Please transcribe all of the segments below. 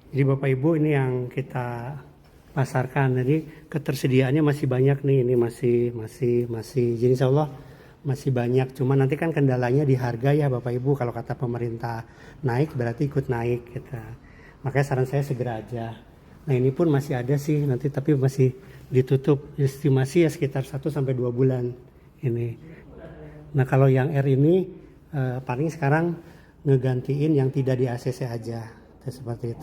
Jadi Bapak Ibu ini yang kita pasarkan. Jadi ketersediaannya masih banyak nih. Ini masih. Jadi insya Allah masih banyak. Cuma nanti kan kendalanya di harga ya Bapak Ibu. Kalau kata pemerintah naik berarti ikut naik gitu. Makanya saran saya segera aja. Nah ini pun masih ada sih nanti tapi masih ditutup. Estimasi ya sekitar 1 sampai 2 bulan ini. Nah kalau yang R ini paling sekarang ngegantiin yang tidak di ACC aja. Seperti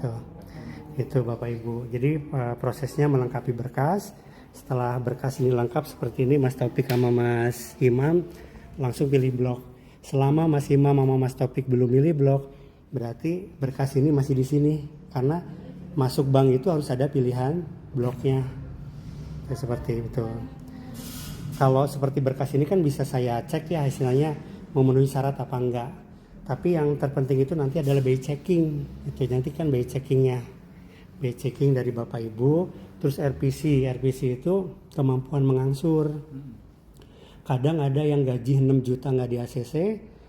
itu Bapak Ibu. Jadi prosesnya melengkapi berkas. Setelah berkas ini lengkap seperti ini, Mas Taufik sama Mas Imam langsung pilih blok. Selama Mas Imam sama Mas Taufik belum pilih blok, berarti berkas ini masih di sini karena masuk bank itu harus ada pilihan bloknya. Seperti itu. Kalau seperti berkas ini kan bisa saya cek ya hasilnya memenuhi syarat apa enggak. Tapi yang terpenting itu nanti adalah BI checking. Itu nanti kan BI checkingnya. BI checking dari Bapak Ibu. Terus RPC. RPC itu kemampuan mengangsur. Kadang ada yang gaji 6 juta nggak di ACC.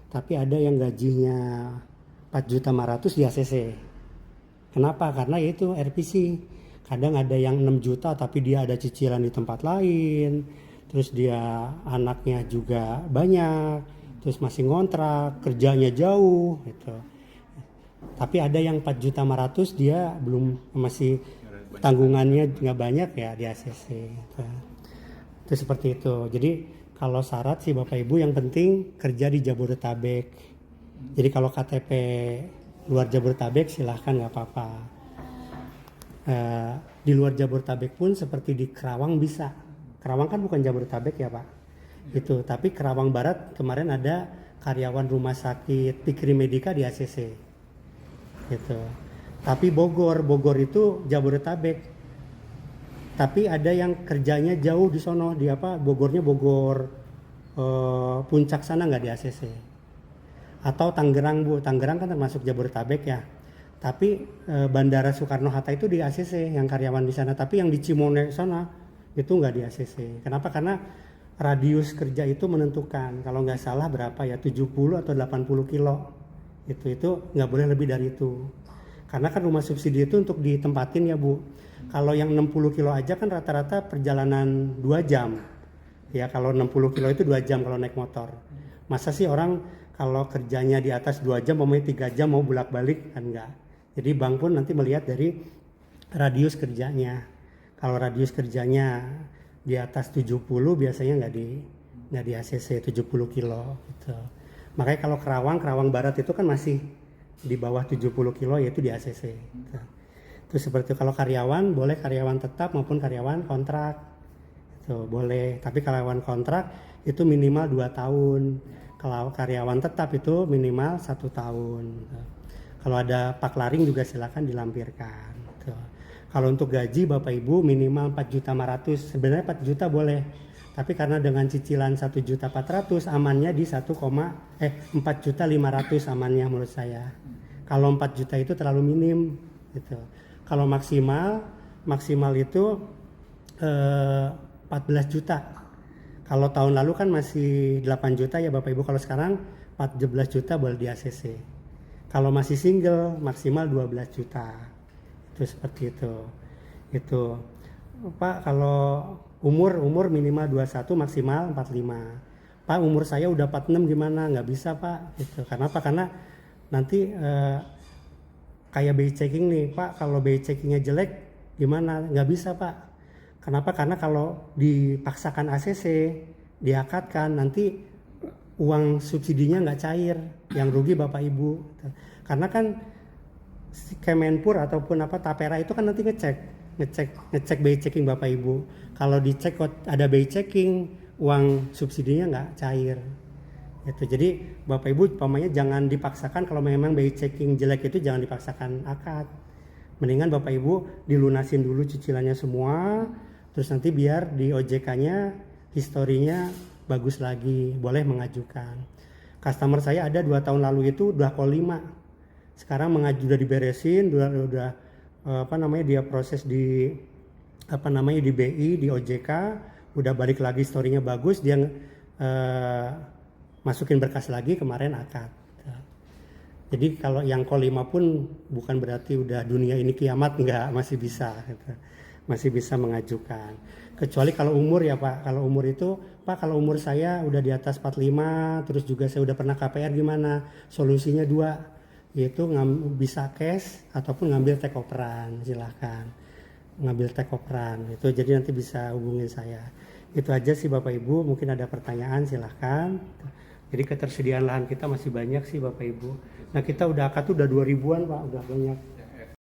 Tapi ada yang gajinya 4.500.000 di ACC. Kenapa? Karena itu RPC. Kadang ada yang 6 juta tapi dia ada cicilan di tempat lain. Terus dia anaknya juga banyak. Terus masih ngontrak, kerjanya jauh gitu. Tapi ada yang 4.500.000 dia belum masih tanggungannya nggak banyak ya di ACC gitu. Itu seperti itu. Jadi kalau syarat sih Bapak Ibu yang penting kerja di Jabodetabek. Jadi kalau KTP luar Jabodetabek silahkan nggak apa-apa. Di luar Jabodetabek pun seperti di Kerawang bisa. Kerawang kan bukan Jabodetabek ya Pak. Itu tapi Kerawang Barat kemarin ada karyawan rumah sakit Pikri Medika di ACC gitu. Tapi Bogor itu Jabodetabek tapi ada yang kerjanya jauh di sono di Bogornya Bogor puncak sana nggak di ACC. Atau Tangerang Tangerang kan termasuk Jabodetabek ya tapi Bandara Soekarno Hatta itu di ACC yang karyawan di sana tapi yang di Cimone sana itu nggak di ACC. Kenapa? Karena radius kerja itu menentukan kalau nggak salah berapa ya 70 atau 80 kilo itu nggak boleh lebih dari itu karena kan rumah subsidi itu untuk ditempatin ya Bu. Kalau yang 60 kilo aja kan rata-rata perjalanan 2 jam ya. Kalau 60 kilo itu 2 jam kalau naik motor. Masa sih orang kalau kerjanya di atas 2 jam mau 3 jam mau bolak-balik kan enggak. Jadi bank pun nanti melihat dari radius kerjanya. Kalau radius kerjanya di atas 70 biasanya nggak di ACC 70 kilo gitu. Makanya kalau Kerawang Barat itu kan masih di bawah 70 kilo yaitu di ACC gitu. Terus seperti kalau karyawan boleh karyawan tetap maupun karyawan kontrak itu boleh, tapi karyawan kontrak itu minimal 2 tahun. Kalau karyawan tetap itu minimal 1 tahun gitu. Kalau ada paklaring juga silakan dilampirkan gitu. Kalau untuk gaji Bapak Ibu minimal 4.500.000, sebenarnya 4 juta boleh. Tapi karena dengan cicilan 1.400.000 amannya di 4.500.000 amannya menurut saya. Kalau 4 juta itu terlalu minim gitu. Kalau maksimal itu 14 juta. Kalau tahun lalu kan masih 8 juta ya Bapak Ibu. Kalau sekarang 14 juta boleh di ACC. Kalau masih single maksimal 12 juta. Itu seperti itu Pak. Kalau umur minimal 21 maksimal 45. Pak umur saya udah 46 gimana? Nggak bisa Pak gitu. Kenapa? Karena nanti kayak BI checking nih Pak, kalau BI checkingnya jelek gimana? Nggak bisa Pak. Kenapa? Karena kalau dipaksakan ACC diakatkan nanti uang subsidinya nggak cair, yang rugi Bapak Ibu gitu. Karena kan Kemenpur ataupun Tapera itu kan nanti ngecek BI checking Bapak Ibu. Kalau dicek ada BI checking, uang subsidinya nggak cair. Itu jadi Bapak Ibu umpamanya jangan dipaksakan kalau memang BI checking jelek itu jangan dipaksakan akad. Mendingan Bapak Ibu dilunasin dulu cicilannya semua, terus nanti biar di OJK-nya historinya bagus lagi, boleh mengajukan. Customer saya ada 2 tahun lalu itu udah call 5. Sekarang udah diberesin, udah dia proses di di BI, di OJK, udah balik lagi story-nya bagus, dia masukin berkas lagi kemarin akad. Jadi kalau yang kolima pun bukan berarti udah dunia ini kiamat, enggak, masih bisa gitu. Masih bisa mengajukan. Kecuali kalau umur ya Pak, kalau umur itu Pak, kalau umur saya udah di atas 45, terus juga saya udah pernah KPR, gimana? Solusinya dua, yaitu bisa cash ataupun ngambil take overan, silahkan ngambil take overan itu, jadi nanti bisa hubungin saya. Itu aja sih Bapak Ibu, mungkin ada pertanyaan silahkan. Jadi ketersediaan lahan kita masih banyak sih Bapak Ibu. Nah kita udah akad udah 2000-an Pak, udah banyak.